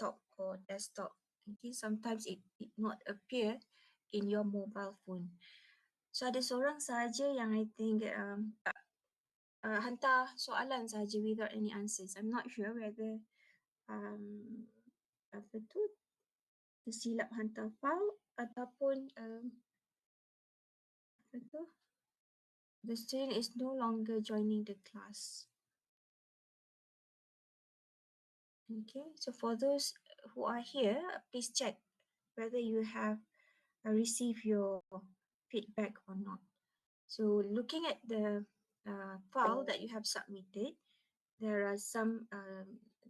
laptop or desktop. Okay, sometimes it not appear in your mobile phone. So ada seorang saja yang I think hantar soalan saja without any answers. I'm not sure whether apa tu tersilap hantar file ataupun apa tu the student is no longer joining the class. Okay, so for those who are here, please check whether you have received your feedback or not. So looking at the file that you have submitted, there are some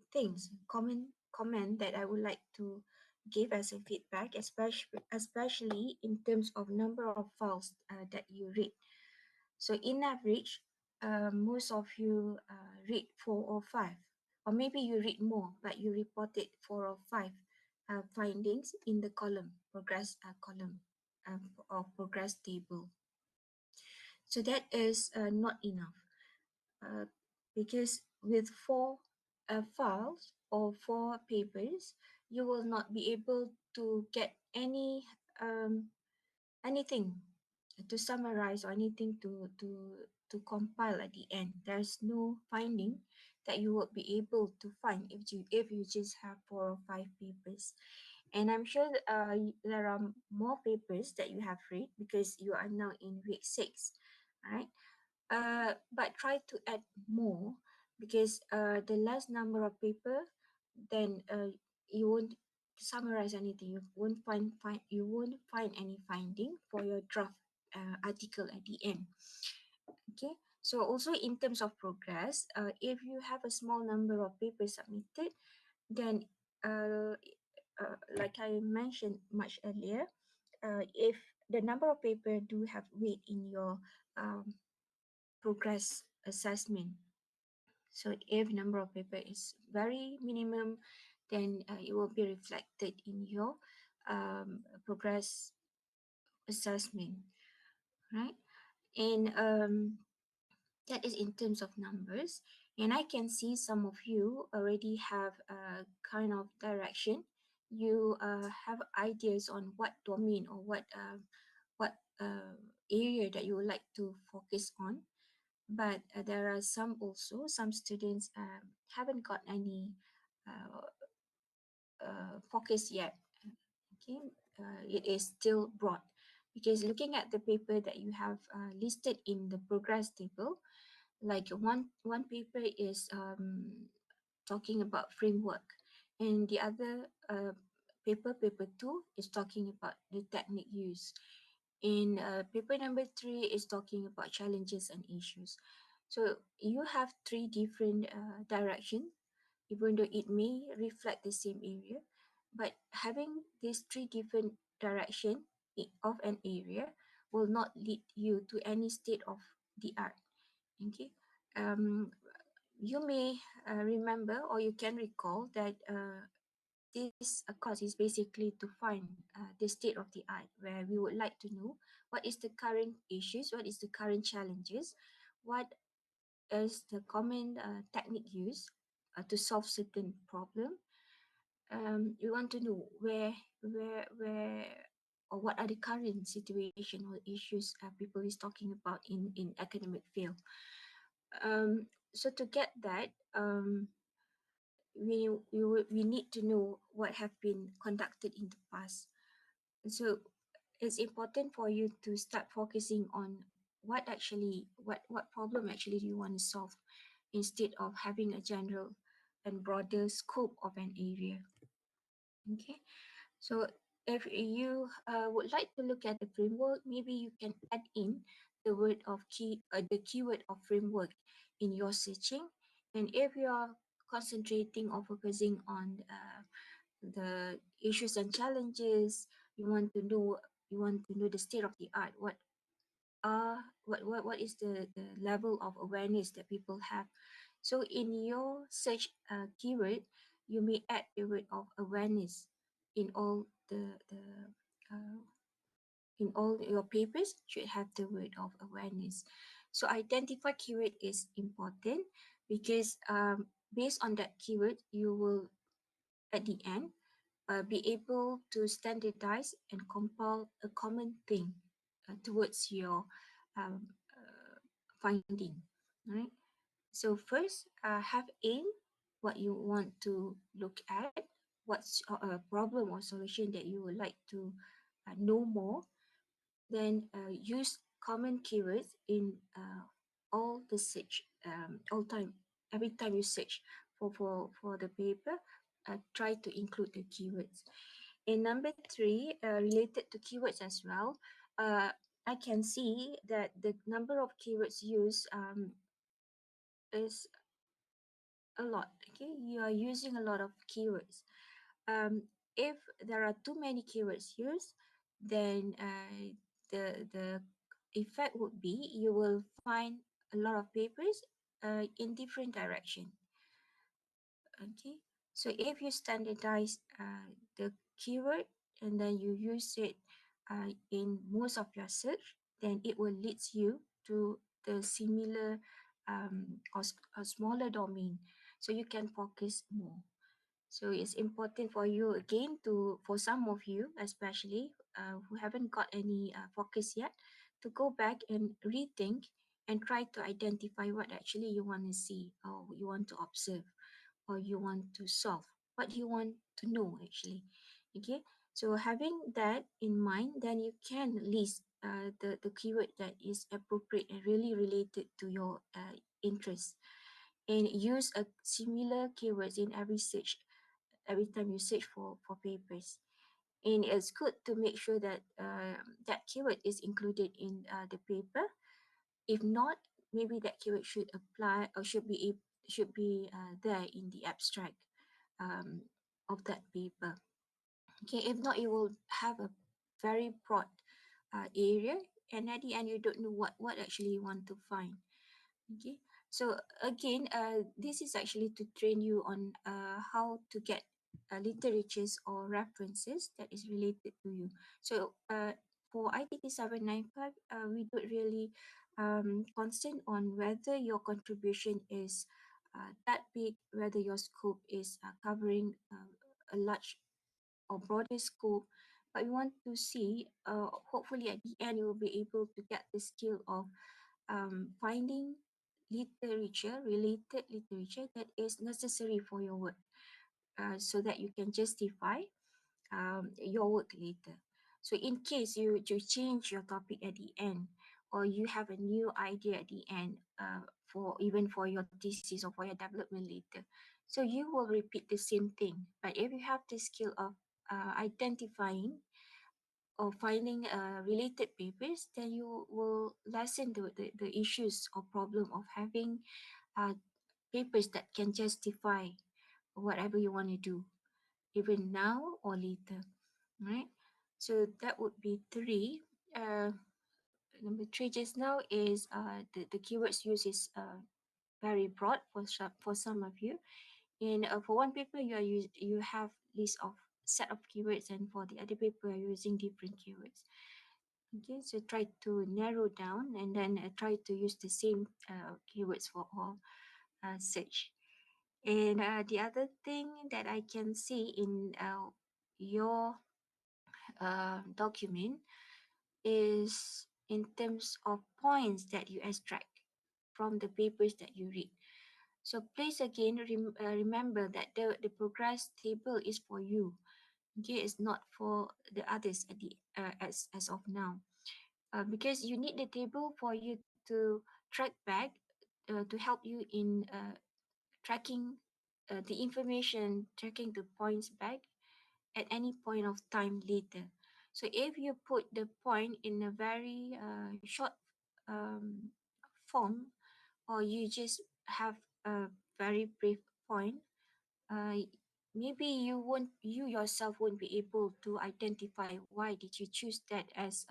things, comment that I would like to give as a feedback, especially in terms of number of files that you read. So in average, most of you read 4 or 5, or maybe you read more, but you reported 4 or 5 findings in the column, progress column or progress table. So that is not enough because with 4 files or 4 papers, you will not be able to get anything to summarize or anything to compile at the end. There's no finding that you will be able to find if you just have 4 or 5 papers. And I'm sure there are more papers that you have read because you are now in week 6, right? But try to add more because the last number of paper, then you won't summarize anything. You won't find any finding for your draft article at the end. Okay. So also in terms of progress, if you have a small number of papers submitted, then like I mentioned much earlier, if the number of paper do have weight in your progress assessment. So if number of paper is very minimum, then it will be reflected in your progress assessment, right? And that is in terms of numbers. And I can see some of you already have a kind of direction. You have ideas on what domain or what area that you would like to focus on. But there are some students haven't got any focus yet. Okay, it is still broad because looking at the paper that you have listed in the progress table, like one paper is talking about framework, and the other paper 2 is talking about the technique used. In paper number 3 is talking about challenges and issues. So you have 3 different directions, even though it may reflect the same area, but having these 3 different direction of an area will not lead you to any state of the art. Okay. You may remember or you can recall that this course is basically to find the state of the art, where we would like to know what is the current issues, what is the current challenges, what is the common technique used to solve certain problem. We want to know where or what are the current situation or issues people is talking about in academic field. So to get that, we need to know what have been conducted in the past. So it's important for you to start focusing on what problem actually do you want to solve, instead of having a general and broader scope of an area. Okay, so if you would like to look at the framework, maybe you can add in the the keyword of framework in your searching. And if you are concentrating or focusing on the issues and challenges, you want to know the state of the art. What is the level of awareness that people have? So in your search keyword, you may add the word of awareness in all uh, in all your papers should have the word of awareness. So identify keyword is important because based on that keyword, you will at the end, be able to standardize and compile a common thing towards your um, finding, right? So first, have aim what you want to look at, what's a problem or solution that you would like to know more. Then use common keywords in all the search, all time, every time you search for the paper, try to include the keywords. And number three, related to keywords as well, I can see that the number of keywords used is a lot. Okay, you are using a lot of keywords. If there are too many keywords used, then the effect would be you will find a lot of papers in different direction. Okay, so if you standardize the keyword and then you use it in most of your search, then it will lead you to the similar or smaller domain, so you can focus more. So it's important for you again to, for some of you especially who haven't got any focus yet, to go back and rethink and try to identify what actually you want to see or you want to observe or you want to solve, what you want to know actually. Okay, so having that in mind, then you can list the keyword that is appropriate and really related to your interest, and use a similar keywords in every search, every time you search for papers. And it's good to make sure that that keyword is included in the paper. If not, maybe that keyword should apply or should be there in the abstract um, of that paper. Okay, if not, you will have a very broad area, and at the end, you don't know what actually you want to find. Okay, so again, this is actually to train you on how to get literatures or references that is related to you. So for ITT795, we don't really concern on whether your contribution is that big, whether your scope is covering a large or broader scope, but we want to see, hopefully at the end, you will be able to get the skill of finding literature, related literature that is necessary for your work, so that you can justify your work later. So in case you change your topic at the end, or you have a new idea at the end, for even for your thesis or for your development later, so you will repeat the same thing. But if you have the skill of identifying or finding related papers, then you will lessen the issues or problem of having uh, papers that can justify whatever you want to do, even now or later, right? So that would be three. Number three just now is the keywords use is very broad for some of you. And for one paper, you have list of set of keywords, and for the other paper, you're using different keywords. Okay, so try to narrow down and then try to use the same keywords for all search. And the other thing that I can see in your document is in terms of points that you extract from the papers that you read. So please again remember that the progress table is for you. Okay, it's not for the others at the as of now. Because you need the table for you to track back, to help you in tracking the information, tracking the points back at any point of time later. So if you put the point in a very short um, form, or you just have a very brief point, uh, maybe you yourself won't be able to identify why did you choose that as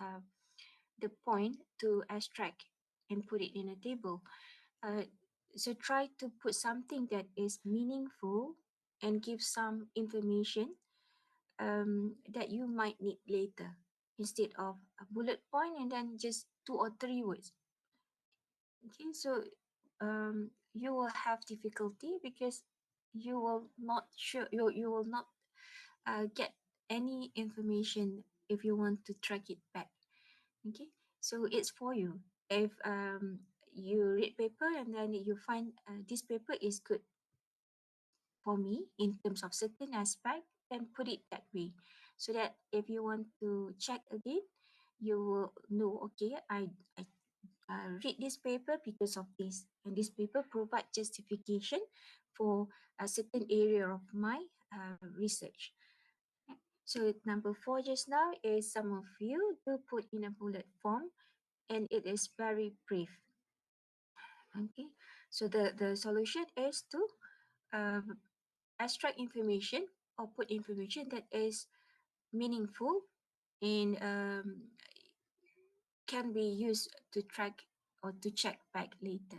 the point to extract and put it in a table. Uh, so try to put something that is meaningful and give some information that you might need later, instead of a bullet point and then just 2 or 3 words. Okay, so you will have difficulty because you will not sure you will not get any information if you want to track it back. Okay, so it's for you. If you read paper and then you find this paper is good for me in terms of certain aspect, then put it that way, so that if you want to check again, you will know, okay, I read this paper because of this, and this paper provide justification for a certain area of my research. So number four just now is some of you do put in a bullet form, and it is very brief. Okay, so the solution is to uh, extract information or put information that is meaningful and can be used to track or to check back later.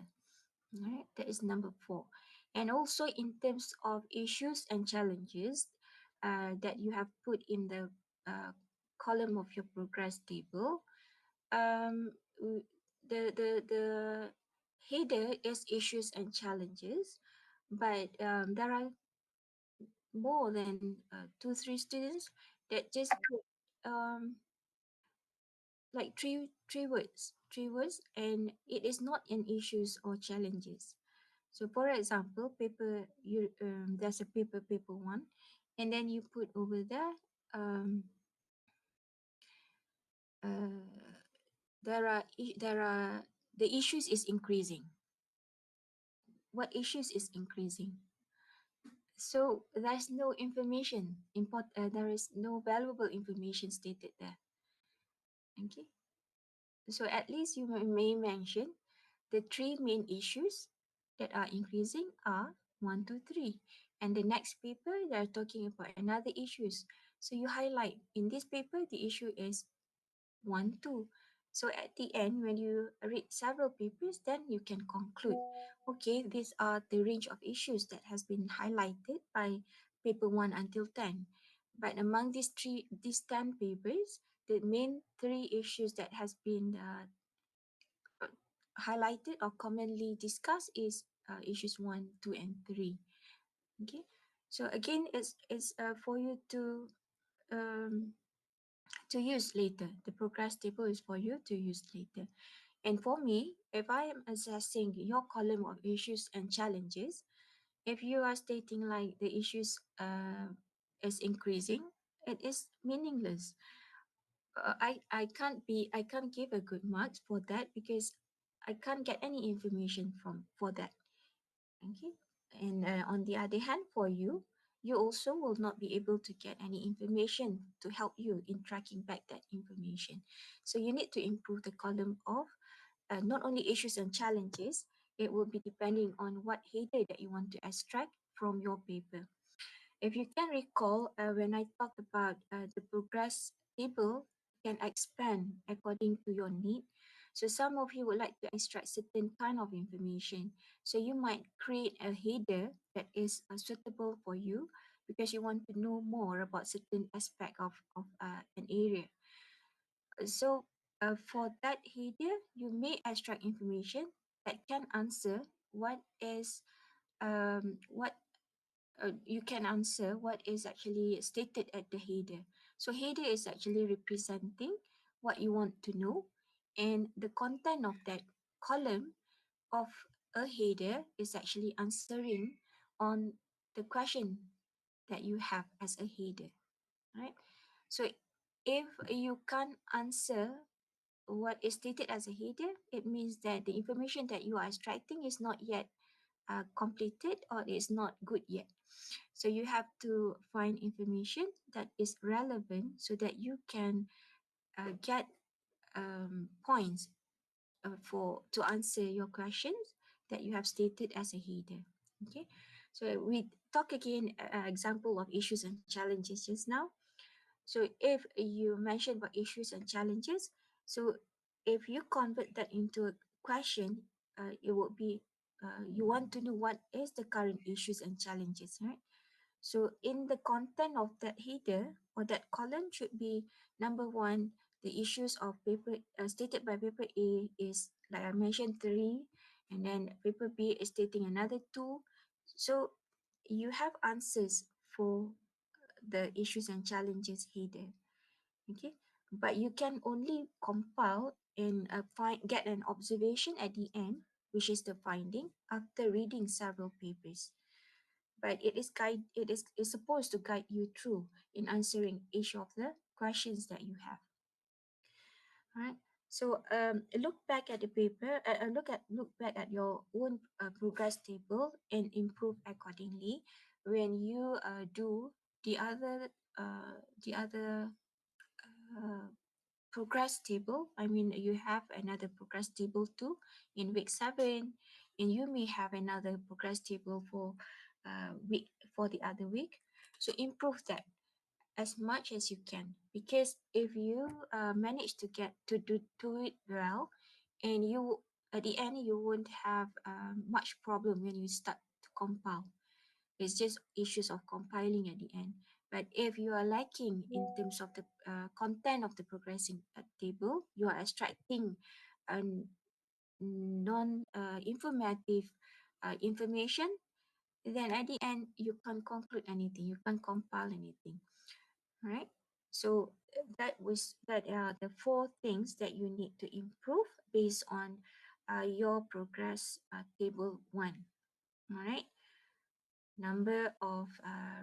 All right, that is number four. And also in terms of issues and challenges that you have put in the column of your progress table, um, the header is issues and challenges, but there are more than two, three students that just put like three words, and it is not in issues or challenges. So, for example, paper you there's a paper one, and then you put over there um, uh, there are the issues is increasing. What issues is increasing? So there's no information there is no valuable information stated there. Okay, so at least you may mention the three main issues that are increasing are one, two, three. And the next paper, they're talking about another issues. So you highlight in this paper, the issue is one, two. So at the end, when you read several papers, then you can conclude, okay, these are the range of issues that has been highlighted by paper one until 10. But among these 10 papers, the main three issues that has been highlighted or commonly discussed is issues one, two, and three. Okay, so again, it's for you um, to use later. The progress table is for you to use later. And for me, if I am assessing your column of issues and challenges, if you are stating like the issues is increasing, it is meaningless. I can't give a good marks for that because I can't get any information from for that. Okay, and on the other hand, for you, you also will not be able to get any information to help you in tracking back that information. So you need to improve the column of not only issues and challenges. It will be depending on what header that you want to extract from your paper. If you can recall, when I talked about the progress table can expand according to your need. So some of you would like to extract certain kind of information. So you might create a header that is suitable for you because you want to know more about certain aspect of an area. So for that header, you may extract information that can answer what you can answer what is actually stated at the header. So header is actually representing what you want to know, and the content of that column of a header is actually answering on the question that you have as a header, right? So if you can't answer what is stated as a header, it means that the information that you are extracting is not yet completed or is not good yet. So you have to find information that is relevant so that you can get points for to answer your questions that you have stated as a header. Okay, so we talk again example of issues and challenges just now. So if you mention about issues and challenges, so if you convert that into a question, it would be you want to know what is the current issues and challenges, right? So in the content of that header or that column should be number one, the issues of paper stated by paper A is like I mentioned three, and then paper B is stating another two. So you have answers for the issues and challenges hidden. Okay, but you can only compile and get an observation at the end, which is the finding after reading several papers. But it is supposed to guide you through in answering each of the questions that you have. Right. So look back at the paper. Look back at your own progress table and improve accordingly. When you do the other the other uh, progress table, I mean you have another progress table too in week 7, and you may have another progress table week for the other week. So improve that as much as you can, because if you manage to get to do it well, and you at the end you won't have much problem when you start to compile. It's just issues of compiling at the end. But if you are lacking in terms of the content of the progressing table, you are extracting non informative information, then at the end you can't conclude anything, you can't compile anything. Right. So that are the four things that you need to improve based on your progress table 1. All right. Number of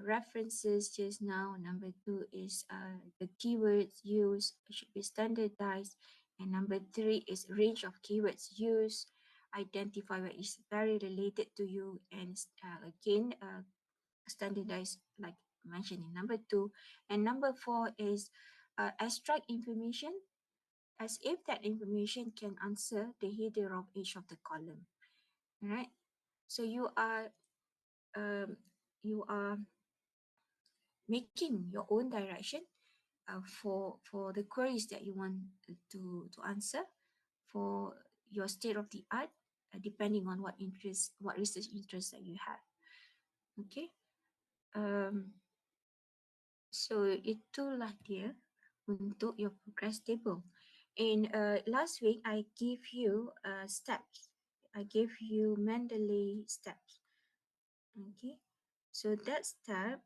references just now. Number 2 is the keywords used should be standardized. And number 3 is range of keywords used. Identify what is very related to you, and again standardized like mentioned in number 2. And number 4 is extract information as if that information can answer the header of each of the column. All right. So um, you are making your own direction for the queries that you want to answer for your state of the art, depending on what research interest that you have. Okay. Um, so itulah dia untuk your progress table. And last week I gave you steps. I gave you Mendeley steps. Okay. So that step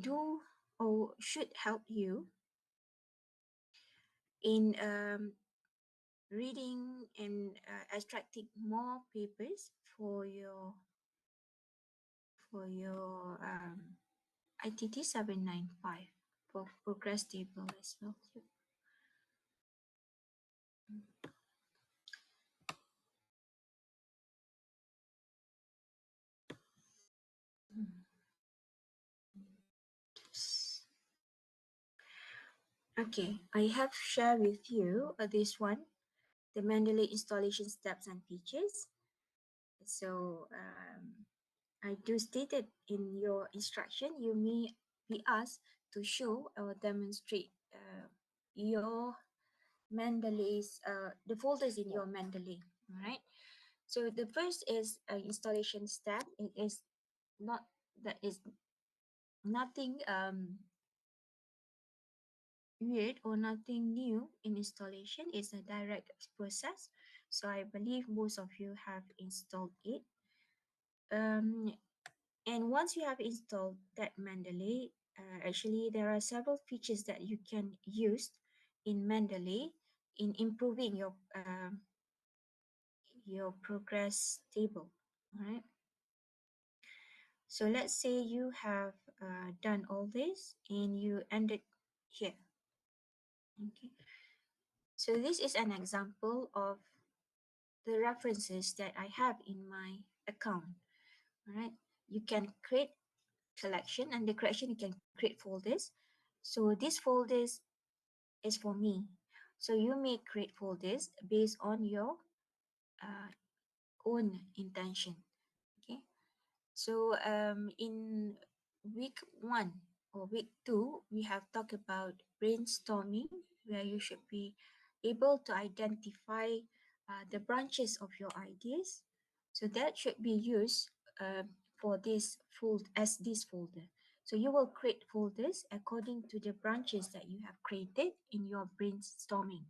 do or should help you in reading and extracting more papers for your ITT795 for progress table as well. Okay, I have shared with you this one, the Mendeley installation steps and features. So I do stated in your instruction, you may be asked to show or demonstrate your Mendeley's the folders in your Mendeley. All right. So the first is installation step. It is not that is nothing weird or nothing new in installation. It's a direct process. So I believe most of you have installed it. Um, and once you have installed that Mendeley, actually there are several features that you can use in Mendeley in improving your progress table. All right. So let's say you have done all this and you ended here. Okay. So this is an example of the references that I have in my account. All right. You can create collection, and the collection you can create folders. So these folders is for me. So you may create folders based on your uh, own intention. Okay. So in week 1 or week 2, we have talked about brainstorming, where you should be able to identify the branches of your ideas. So that should be used for this folder. So you will create folders according to the branches that you have created in your brainstorming.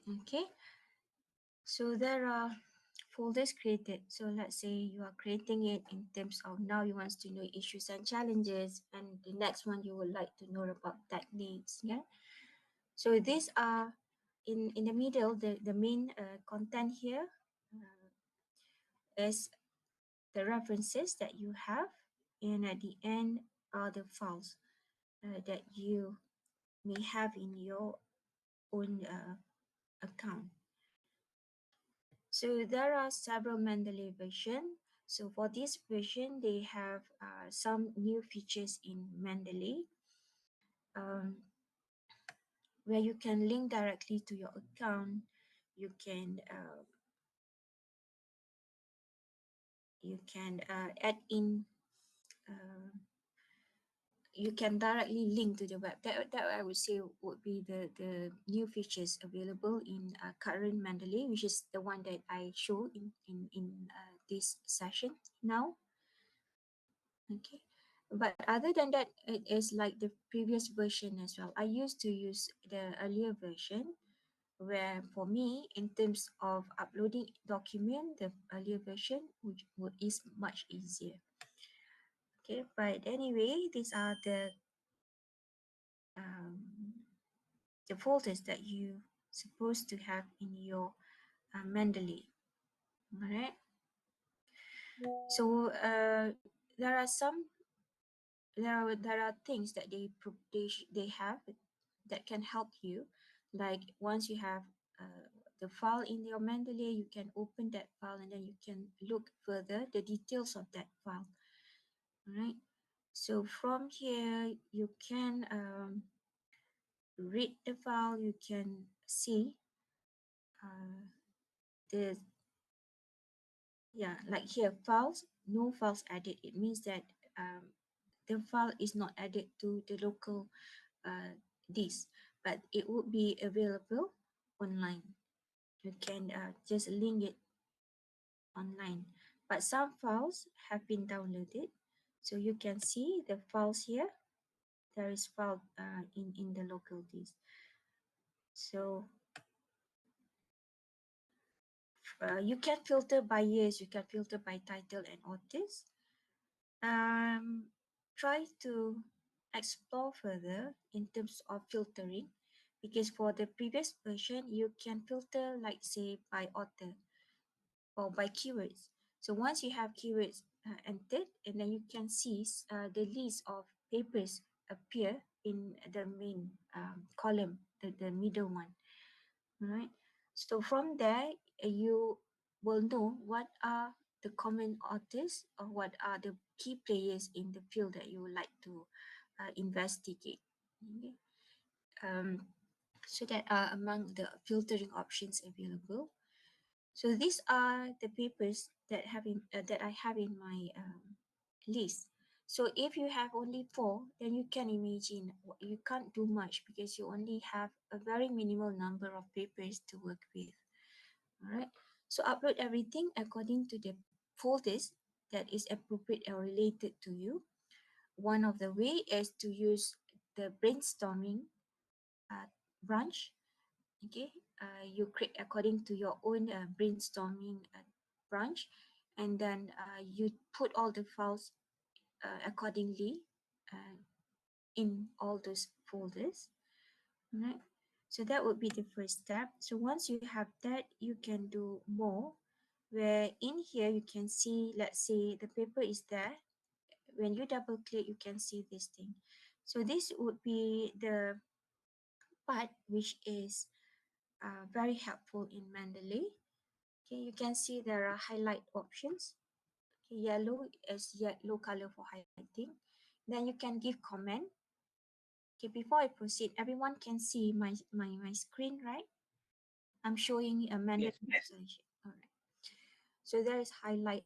Okay, so there are folders created. So let's say you are creating it in terms of now you want to know issues and challenges, and the next one you would like to know about techniques. Yeah. So these are in the middle, the main content here is the references that you have, and at the end are the files that you may have in your own account. So there are several Mendeley version. So for this version, they have some new features in Mendeley, um, where you can link directly to your account. You can add in. Uh, you can directly link to the web. That I would say would be the new features available in current Mendeley, which is the one that I show in this session now. Okay, but other than that, it is like the previous version as well. I used to use the earlier version, where for me, in terms of uploading document, the earlier version would is much easier. Okay, but anyway, these are um, the folders that you supposed to have in your Mendeley. All right. So there are some there are things that they have that can help you. Like once you have the file in your Mendeley, you can open that file and then you can look further the details of that file. All right. So from here, you can read the file. You can see uh, the like here files, no files added. It means that the file is not added to the local disk, but it would be available online. You can just link it online, but some files have been downloaded, so you can see the files here. There is file in the local disk. So you can filter by years, you can filter by title and authors. Try to explore further in terms of filtering, because for the previous version you can filter like say by author or by keywords. So once you have keywords entered, and then you can see the list of papers appear in the main column, the middle one. All right. So from there, you will know what are the common authors or what are the key players in the field that you would like to investigate. Okay. Um, so that are among the filtering options available. So these are the papers that that I have in my list. So if you have only 4, then you can imagine you can't do much because you only have a very minimal number of papers to work with. All right. So upload everything according to the folders that is appropriate or related to you. One of the way is to use the brainstorming branch. Okay, you create according to your own brainstorming branch, and then you put all the files accordingly uh, in all those folders. Right. So that would be the first step. So once you have that, you can do more, where in here you can see, let's say the paper is there. When you double click, you can see this thing. So this would be the part which is very helpful in Mendeley. Okay, you can see there are highlight options. Okay, yellow is yellow color for highlighting. Then you can give comment. Okay, before I proceed, everyone can see my screen, right? I'm showing a Mendeley solution. All right. So there is highlight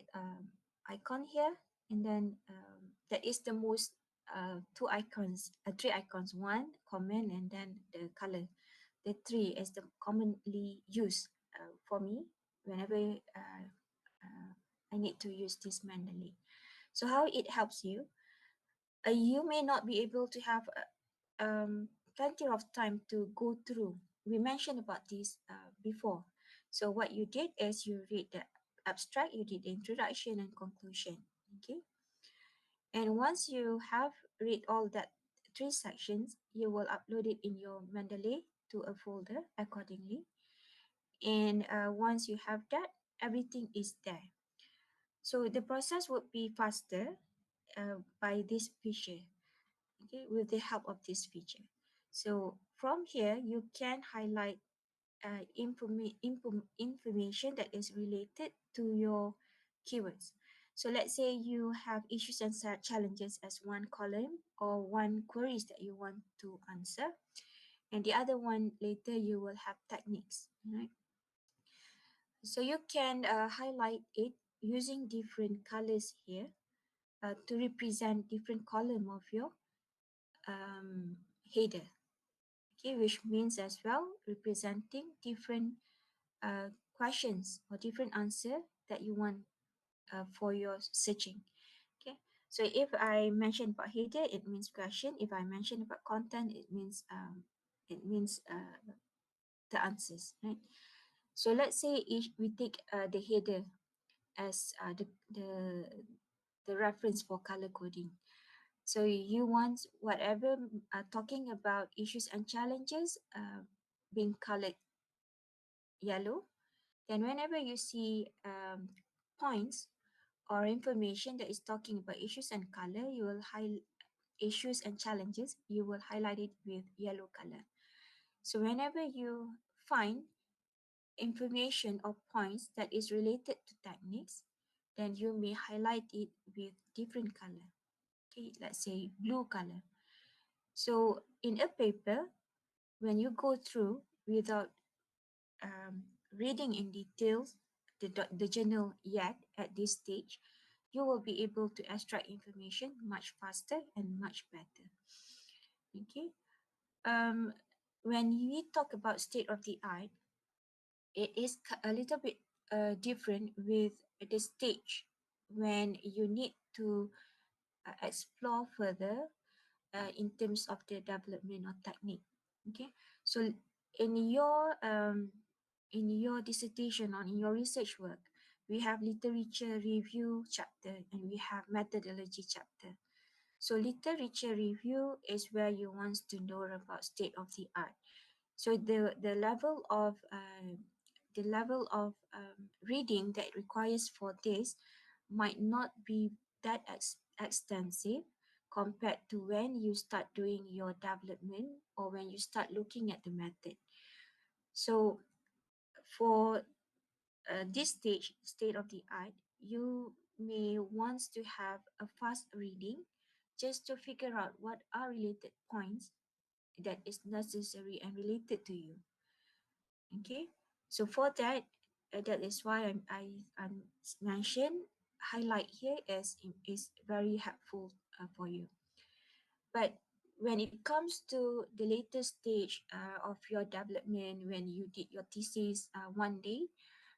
icon here, and then that is the most two icons, three icons. One comment, and then the color. The three is the commonly used for me whenever I need to use this Mendeley. So how it helps you? You may not be able to have plenty of time to go through we mentioned about this before. So what you did is you read the abstract, you did the introduction and conclusion. Okay, and once you have read all that three sections, you will upload it in your Mendeley to a folder accordingly. And once you have that, everything is there. So the process would be faster by this feature, okay, with the help of this feature. So from here, you can highlight information that is related to your keywords. So let's say you have issues and challenges as one column or one queries that you want to answer, and the other one later you will have techniques, right? So you can highlight it using different colors here to represent different column of your header, okay, which means as well representing different questions or different answer that you want for your searching. Okay, so if I mention about header, it means question. If I mention about content, it means the answers, right? So let's say if we take the header as the reference for color coding. So you want whatever talking about issues and challenges being colored yellow. Then whenever you see points or information that is talking about issues and color, you will highlight issues and challenges, you will highlight it with yellow color. So whenever you find information or points that is related to techniques, then you may highlight it with different color. Okay, let's say blue color. So in a paper, when you go through without reading in details the journal yet at this stage, you will be able to extract information much faster and much better. Okay. Um, when we talk about state of the art, it is a little bit different with the stage when you need to explore further in terms of the development or technique. Okay, so in your dissertation or in your research work, we have literature review chapter and we have methodology chapter. So literature review is where you want to know about state of the art. So the level of reading that requires for this might not be that extensive compared to when you start doing your development or when you start looking at the method. So for this state of the art, you may want to have a fast reading just to figure out what are related points that is necessary and related to you. Okay, so for that, that is why I mentioned highlight here is very helpful for you. But when it comes to the later stage of your development, when you did your thesis one day,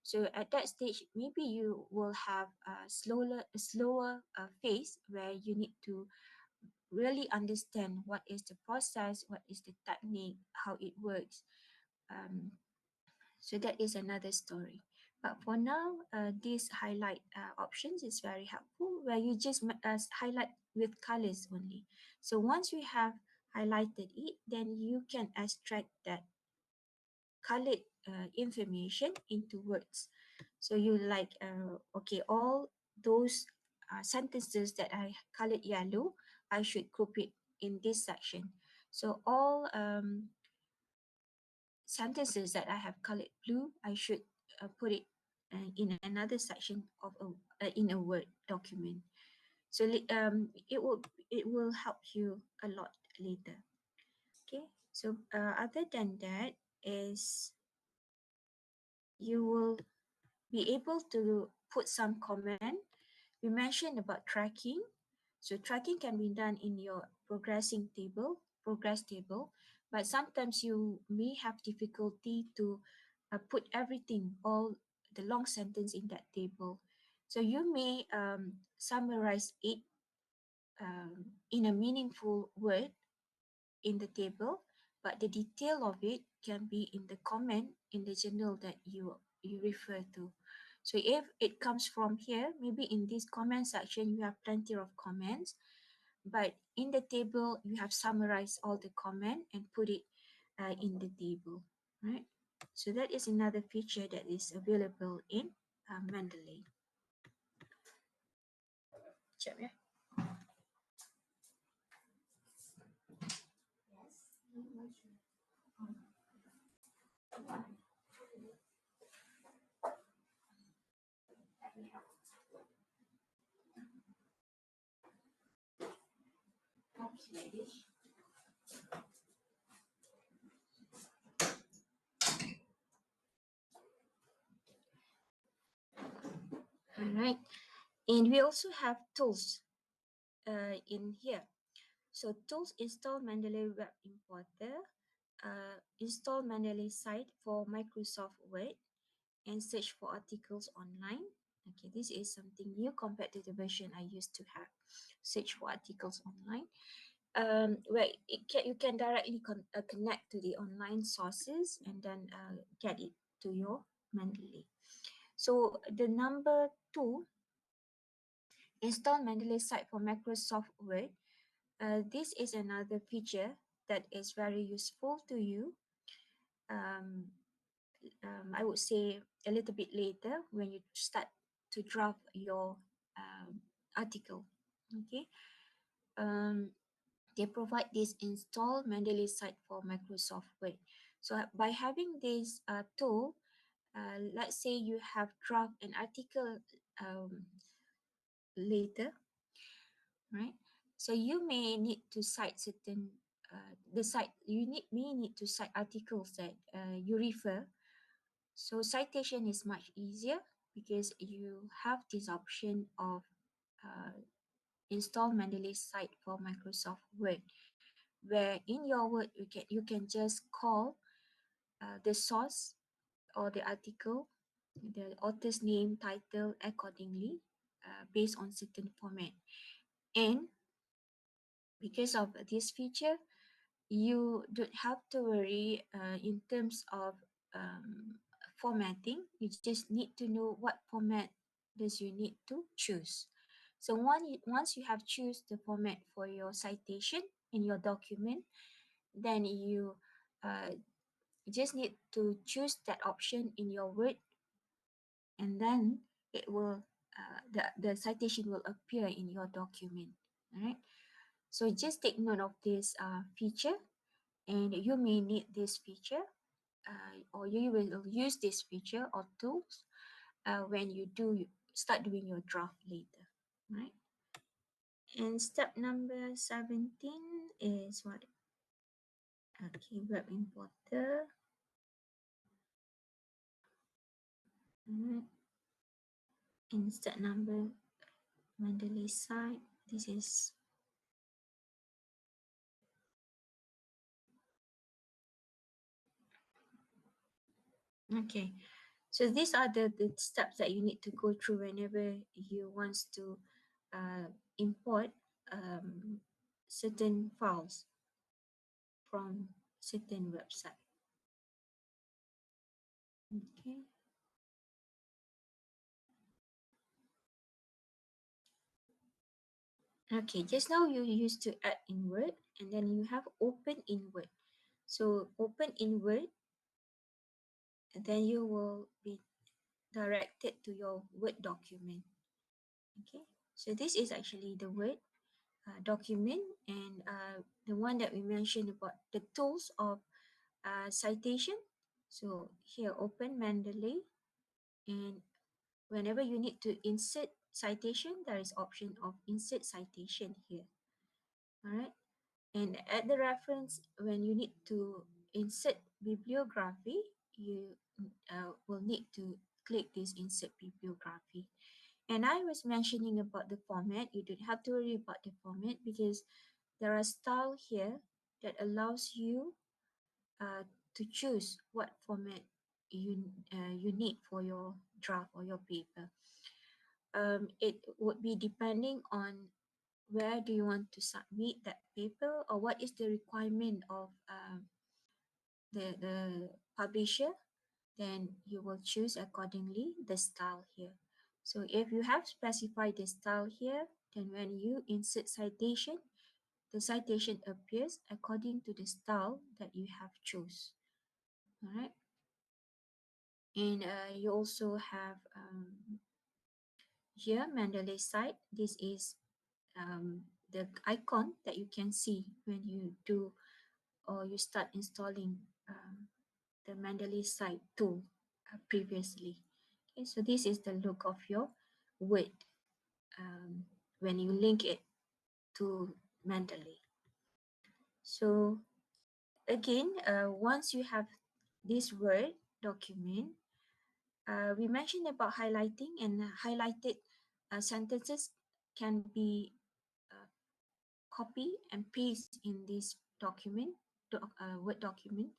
so at that stage, maybe you will have a slower phase where you need to really understand what is the process, what is the technique, how it works. Um, so that is another story. But for now, this highlight options is very helpful where you just highlight with colors only. So once you have highlighted it, then you can extract that colored information into words. So you like, okay, all those sentences that I colored yellow, I should group it in this section. So all sentences that I have colored blue, I should put it in another section of in a Word document. So it will help you a lot later. Okay. So other than that is you will be able to put some comment. We mentioned about tracking. So tracking can be done in your progress table, but sometimes you may have difficulty to put everything, all the long sentence in that table. So you may summarize it in a meaningful word in the table, but the detail of it can be in the comment in the journal that you refer to. So if it comes from here, maybe in this comment section you have plenty of comments, but in the table you have summarized all the comment and put it in the table, right? So that is another feature that is available in Mendeley. Sekejap ya. All right, and we also have tools in here. So tools: install Mendeley Web Importer, install Mendeley site for Microsoft Word, and search for articles online. Okay, this is something new compared to the version I used to have. Search for articles online. Where you can directly connect to the online sources and then get it to your Mendeley. So the number 2, install Mendeley site for Microsoft Word. This is another feature that is very useful to you. I would say a little bit later when you start to draft your article. Okay. They provide this install Mendeley site for Microsoft Word. So by having this tool, let's say you have draft an article later, right? So you may need to cite certain may need to cite articles that you refer. So citation is much easier because you have this option of install Mendeley site for Microsoft Word, where in your Word you can just call the source or the article, the author's name, title accordingly based on certain format. And because of this feature, you don't have to worry in terms of formatting. You just need to know what format does you need to choose. So once you have choose the format for your citation in your document, then you just need to choose that option in your Word, and then it will the citation will appear in your document. All right. So just take note of this feature, and you may need this feature or you will use this feature or tools when you start doing your draft later, right? And step number 17 is what? Okay, web importer. And step number Mendeley site. This is okay. So these are the steps that you need to go through whenever you want to import certain files from certain website. Okay. Okay, just now you used to add in Word, and then you have open in Word. So open in Word, and then you will be directed to your Word document. Okay, so this is actually the Word document, and the one that we mentioned about the tools of citation. So here, open Mendeley, and whenever you need to insert citation, there is option of insert citation here. All right. And at the reference, when you need to insert bibliography, you will need to click this insert bibliography. And I was mentioning about the format. You don't have to worry about the format because there are style here that allows you to choose what format you need for your draft or your paper. It would be depending on where do you want to submit that paper or what is the requirement of the publisher, then you will choose accordingly the style here. So if you have specified the style here, then when you insert citation, the citation appears according to the style that you have chose. All right. And you also have here Mendeley site. This is the icon that you can see when you do or you start installing the Mendeley site tool previously. Okay, so this is the look of your Word when you link it to Mendeley. So again, once you have this Word document, we mentioned about highlighting, and highlighted sentences can be uh, copy and paste in this Word document.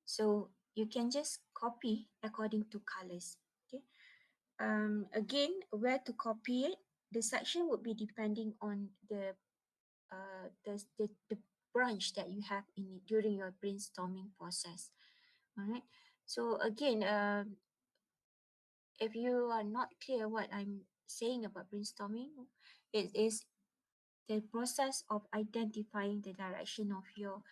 So you can just copy according to colors. Okay. Again, where to copy it, the section would be depending on the branch that you have in it during your brainstorming process. All right. So again, if you are not clear what I'm saying about brainstorming, it is the process of identifying the direction of your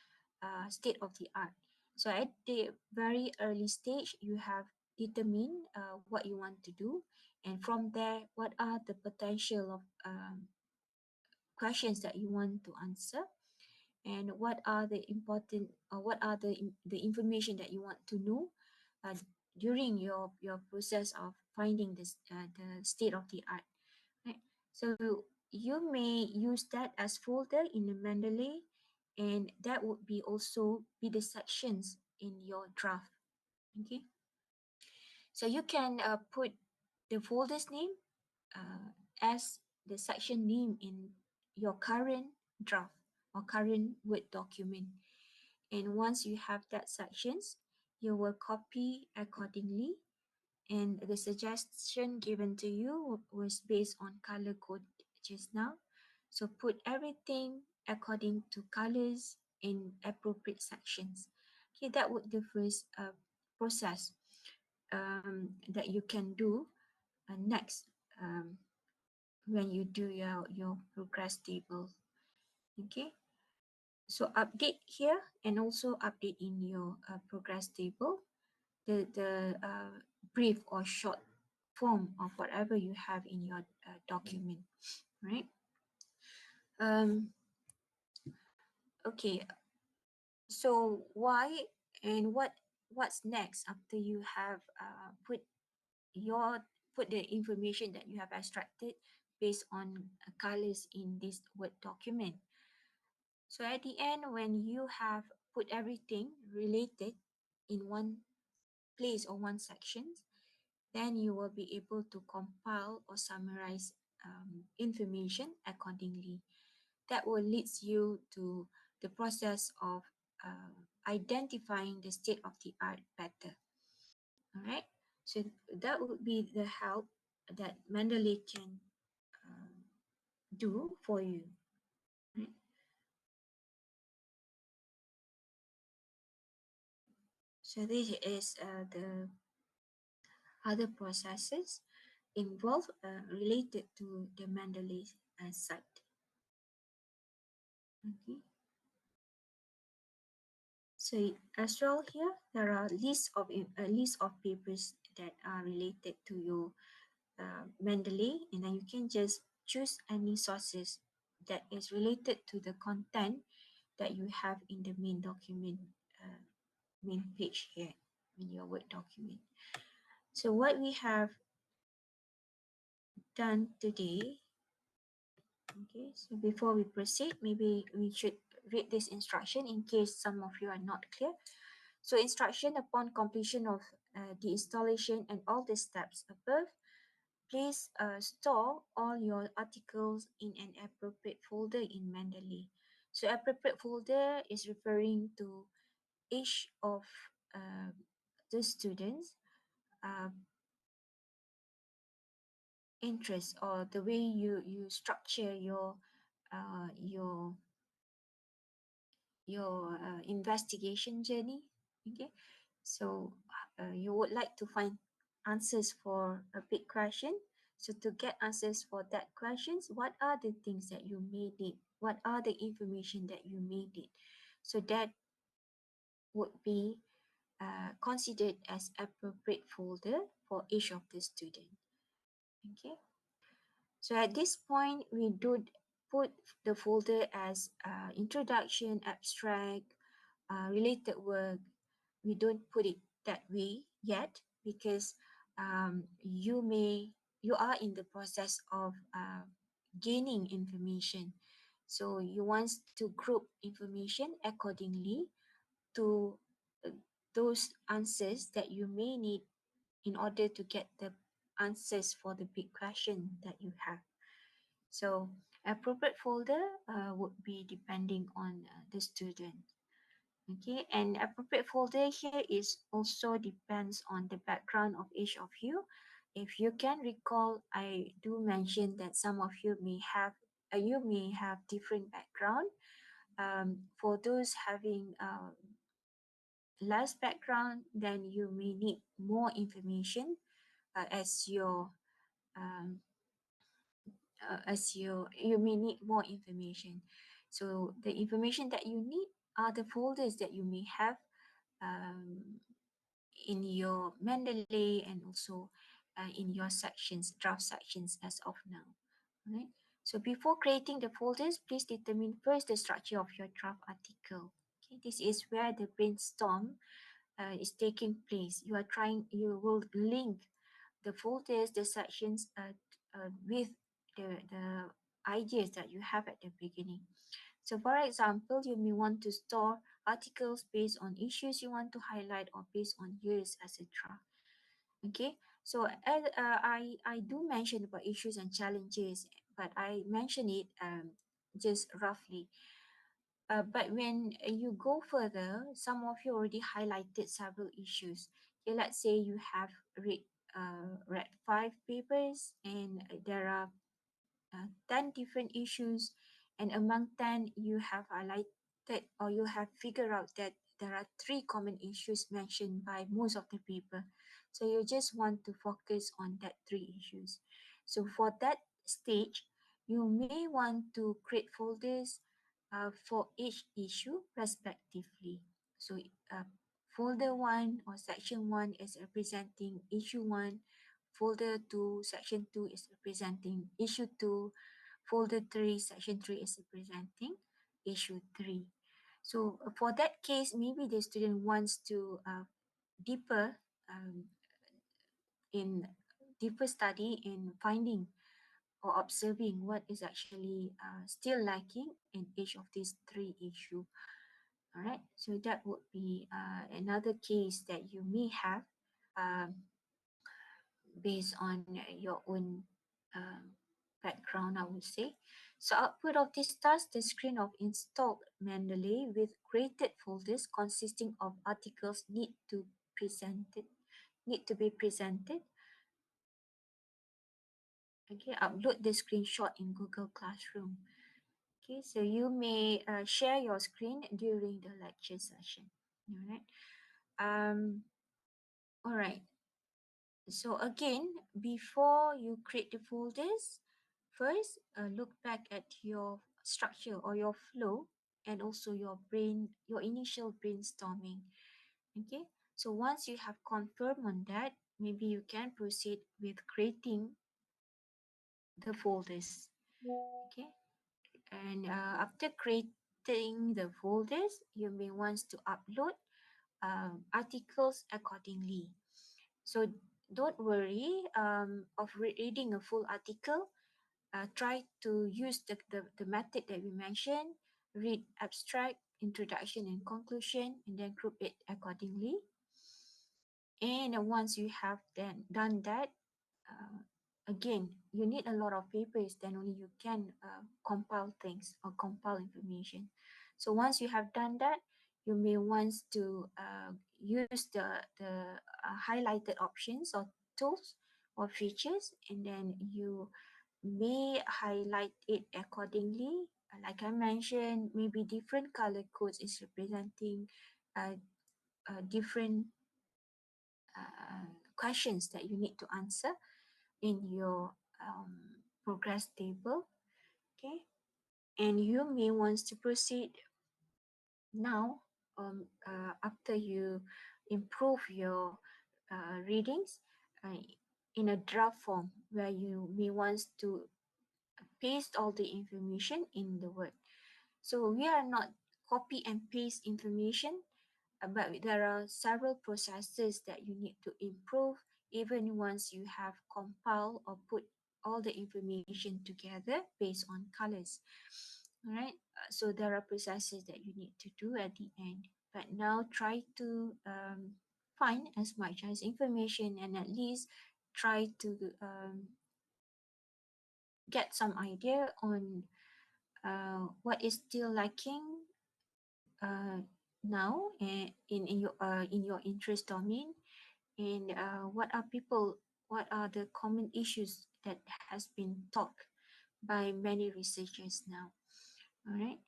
state of the art. So at the very early stage, you have determined what you want to do, and from there, what are the potential of questions that you want to answer, and what are the important or what are the information that you want to know uh, during your process of finding the state of the art, right? So you may use that as folder in the Mendeley, and that would be also be the sections in your draft. Okay, so you can put the folder's name as the section name in your current draft or current Word document. And once you have that sections, you will copy accordingly. And the suggestion given to you was based on color code just now. So put everything according to colors in appropriate sections. Okay, that would the first process that you can do next when you do your progress table. Okay, so update here and also update in your progress table the brief or short form of whatever you have in your document, right? Um, okay, so why and what's next after you have put the information that you have extracted based on colors in this Word document. So at the end, when you have put everything related in one place or one section, then you will be able to compile or summarize information accordingly. That will lead you to the process of identifying the state of the art better. All right. So that would be the help that Mendeley can do for you. Right? So this is the other processes involved related to the Mendeley site. Okay. So as well here, there are a list of papers that are related to your Mendeley, and then you can just choose any sources that is related to the content that you have in the main document, main page here in your Word document. So what we have done today, okay, so before we proceed, maybe we should read this instruction in case some of you are not clear. So instruction upon completion of the installation and all the steps above, please store all your articles in an appropriate folder in Mendeley. So appropriate folder is referring to each of uh, the students' uh, interest or the way you structure uh, your investigation journey. Okay, so you would like to find answers for a big question. So to get answers for that questions, what are the things that you may need? What are the information that you may need? So that would be considered as appropriate folder for each of the student. Okay, so at this point, we do put the folder as introduction, abstract, related work. We don't put it that way yet because you are in the process of gaining information. So you want to group information accordingly to uh, those answers that you may need in order to get the answers for the big question that you have. So appropriate folder would be depending on the student. Okay, and appropriate folder here is also depends on the background of each of you. If you can recall, I do mention that some of you may have different background. For those having less background, then you may need more information as your um, you may need more information. So the information that you need are the folders that you may have um, in your Mendeley and also in your sections, draft sections as of now. Right. So before creating the folders, please determine first the structure of your draft article. Okay, this is where the brainstorm is taking place. You will link the folders, the sections with the ideas that you have at the beginning. So for example, you may want to store articles based on issues you want to highlight or based on years, etc. Okay, so I do mention about issues and challenges, but I mention it just roughly. But when you go further, some of you already highlighted several issues. Okay, let's say you have read 5 papers and there are 10 different issues, and among 10 you have highlighted or you have figured out that there are 3 common issues mentioned by most of the people. So you just want to focus on that 3 issues. So for that stage, you may want to create folders for each issue respectively. So uh, folder 1 or section 1 is representing issue 1, folder 2 section 2 is representing issue 2, folder 3 section 3 is representing issue 3. So for that case, maybe the student wants to deeper um, in deeper study in finding or observing what is actually still lacking in each of these 3 issues. All right, so that would be another case that you may have um, based on your own background, I would say. So output of this task, the screen of installed Mendeley with created folders consisting of articles need to be presented. Okay, upload the screenshot in Google Classroom. Okay, so you may share your screen during the lecture session. All right. All right. So again, before you create the folders, first look back at your structure or your flow and also your initial brainstorming. Okay. So once you have confirmed on that, maybe you can proceed with creating the folders. Okay. And after creating the folders, you may want to upload articles accordingly. So don't worry of reading a full article. Try to use the method that we mentioned. Read abstract, introduction and conclusion, and then group it accordingly. And once you have then done that, uh, again, you need a lot of papers, then only you can compile things or compile information. So once you have done that, you may want to use the highlighted options or tools or features, and then you may highlight it accordingly. Like I mentioned, maybe different color codes is representing different questions that you need to answer in your progress table. Okay, and you may want to proceed now after you improve your readings uh, in a draft form where you may want to paste all the information in the word. So we are not copy and paste information, but there are several processes that you need to improve even once you have compiled or put all the information together based on colors. All right, so there are processes that you need to do at the end, but now try to find as much as information and at least try to get some idea on what is still lacking uh, now in your interest domain, and what are the common issues that has been taught by many researchers now. All right,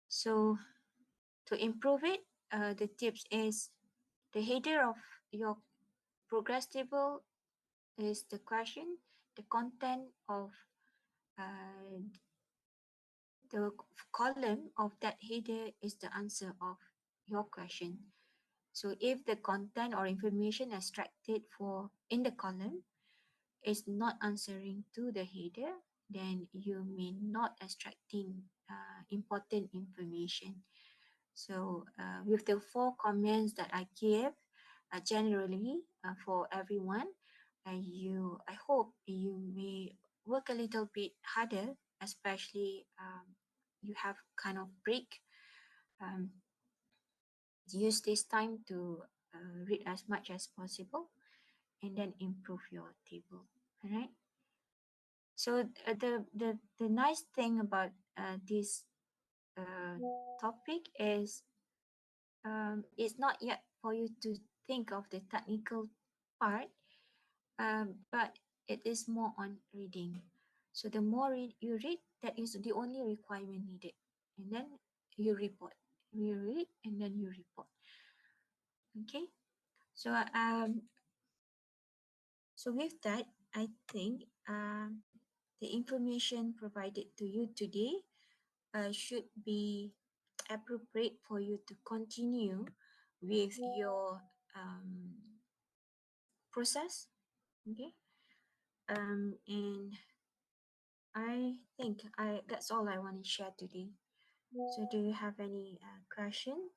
so to improve it, the tips is the header of your progress table is the question, the content of uh, the column of that header is the answer of your question. So if the content or information extracted for in the column is not answering to the header, then you may not extracting important information. So with the 4 comments that I give, generally for everyone, I hope you may work a little bit harder, especially you have kind of break. Um, use this time to read as much as possible and then improve your table. All right. So the nice thing about this uh, topic is it's not yet for you to think of the technical part, but it is more on reading. So the more you read, that is the only requirement needed, and then you report. You read and then you report. Okay. So so with that, I think the information provided to you today should be appropriate for you to continue with your process. Okay. And I think that's all I want to share today. So do you have any question?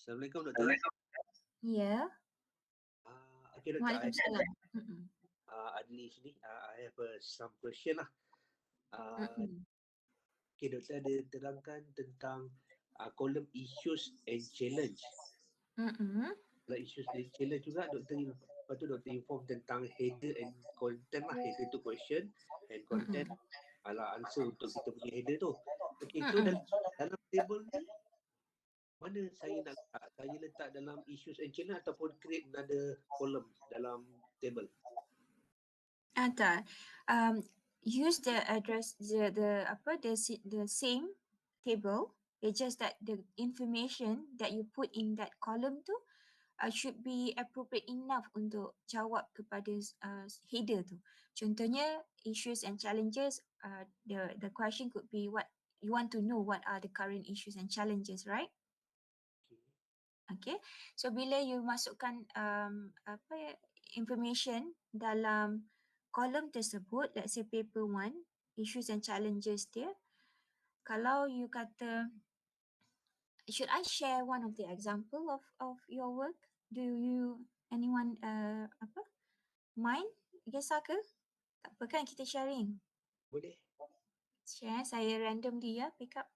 Assalamualaikum, Doktor. Yeah. Okay, Doktor. Waalaikumsalam. Adli sini. I have some question lah. Mm-mm. Okay, Doktor ada terangkan tentang kolom issues and challenge. Mm-mm. Kalau issues and challenge juga, Doktor, lepas tu Doktor inform tentang header and content lah. Header tu question and content adalah answer untuk kita punya header tu. Okay, so dalam table ni, mana saya nak letak? Saya letak dalam issues and challenge ataupun create another column dalam table? Tak. Use the address the same table. It's just that the information that you put in that column tu should be appropriate enough untuk jawab kepada header tu. Contohnya issues and challenges. The question could be what you want to know, what are the current issues and challenges, right? Okay. So bila you masukkan information dalam kolom tersebut, let's say paper 1, issues and challenges dia, kalau you kata, should I share one of the example of your work? Do you anyone mind? Kisah ke? Tak apa kan, kita sharing. Boleh. Share, saya randomly ya, pick up.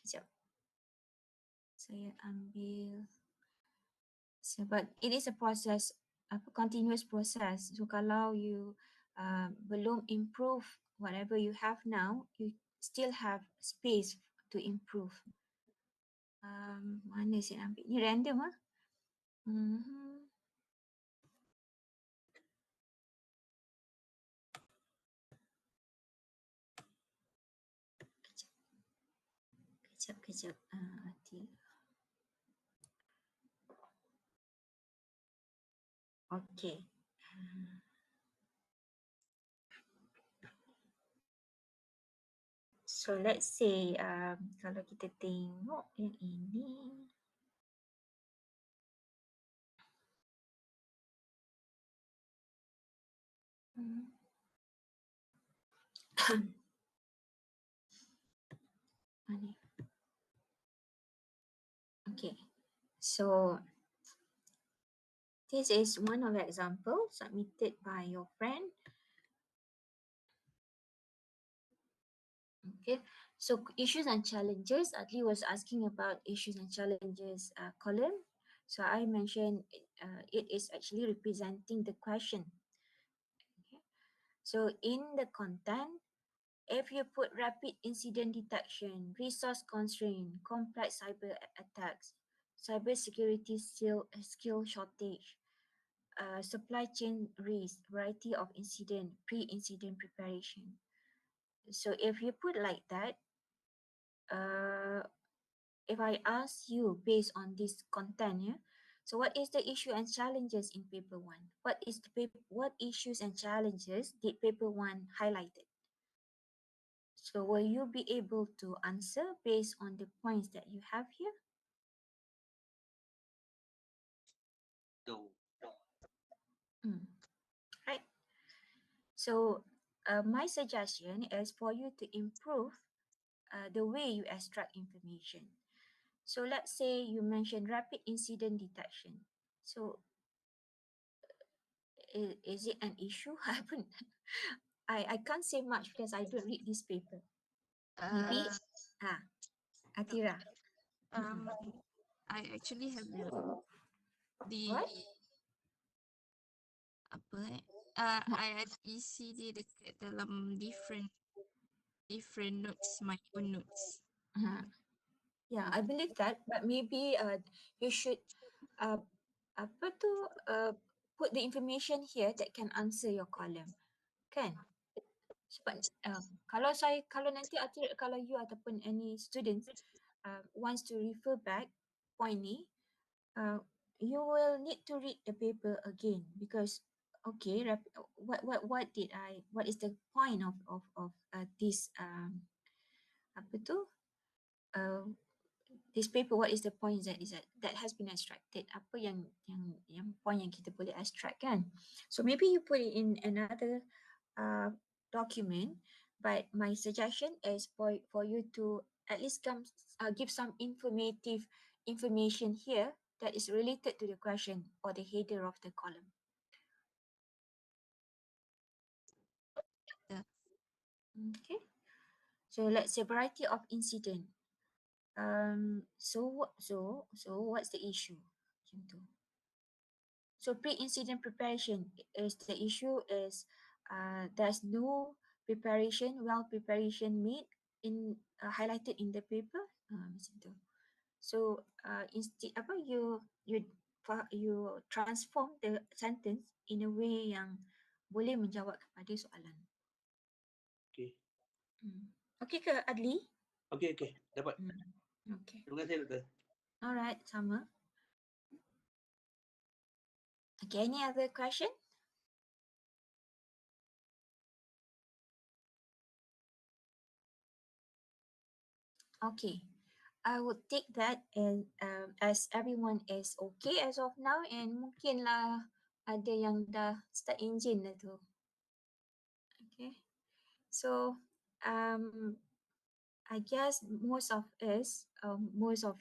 Kejap. Saya ambil. So, but it is a process, continuous process. So kalau you belum improve whatever you have now, you still have space to improve. Mana saya ambil? Ni random ah. kejap. Okay. So let's say kalau kita tengok yang ini. Mana? Okay. So this is one of the example submitted by your friend. Okay. So issues and challenges. Adli was asking about issues and challenges column. So I mentioned it is actually representing the question. Okay. So in the content, if you put rapid incident detection, resource constraint, complex cyber attacks, cyber security skill shortage, supply chain risk, variety of incident, pre-incident preparation. So if you put like that, uh, if I ask you based on this content, yeah, so what is the issue and challenges in paper one? What issues and challenges did paper one highlighted? So will you be able to answer based on the points that you have here? No. Mm. Right. So my suggestion is for you to improve the way you extract information. So let's say you mentioned rapid incident detection. So is it an issue? I can't say much because I don't read this paper. Maybe Uh, ah Atira. um, I actually have the What? apa I ada isi dia dekat dalam different notes, my own notes. Uh, yeah, I believe that, but maybe you should uh, apa tu put the information here that can answer your column, kan? Sebab kalau nanti kalau you ataupun any students wants to refer back point ni, uh, you will need to read the paper again because okay, what is the point of this apa tu uh, this paper, what is the point that has been extracted, apa yang point yang kita boleh extract kan. So maybe you put it in another document, but my suggestion is for you to at least give some informative information here that is related to the question or the header of the column. Yeah. Okay, so let's say variety of incident. So what's the issue? Macam tu. So pre-incident preparation is the issue is there's no preparation made in highlighted in the paper. Macam tu. So instead apa you transform the sentence in a way yang boleh menjawab kepada soalan. Okay. Okay ke Adli? Okay. Dapat. Okay. Terima kasih, Doktor. Alright, sama. Okay, any other question? Okay, I would take that and as everyone is okay as of now, and mungkinlah ada yang dah start engine dah tu. Okay, so I guess most of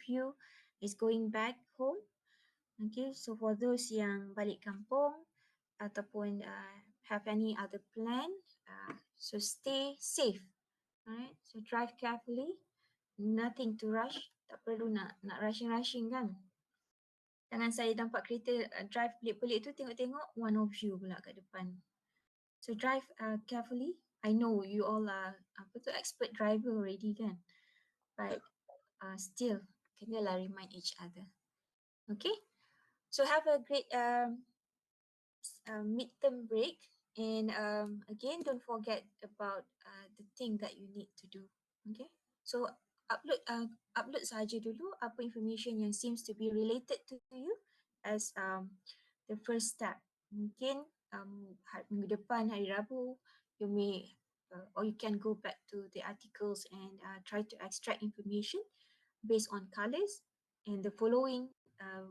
you is going back home. Okay, so for those yang balik kampung ataupun have any other plan, so stay safe. Alright, so drive carefully. Nothing to rush. Tak perlu nak rushing kan. Jangan saya nampak kereta drive pelik-pelik tu tengok-tengok one of you pula kat depan. So drive carefully. I know you all are expert driver already kan. But still kenalah remind each other. Okay. So have a great midterm break, and again don't forget about the thing that you need to do. Okay. So upload saja dulu apa information yang seems to be related to you as the first step. Mungkin minggu depan hari Rabu you may or you can go back to the articles and try to extract information based on colors, and the following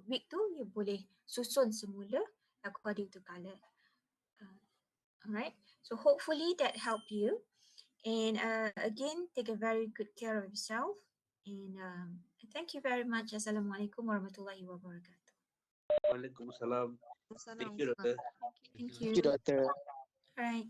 week tu you boleh susun semula according to color. Uh, alright, so hopefully that helped you. And again, take a very good care of yourself. And thank you very much. Assalamualaikum warahmatullahi wabarakatuh. Waalaikumsalam. Thank Salam. you, Doctor. Thank Thank you. you, doctor. All right.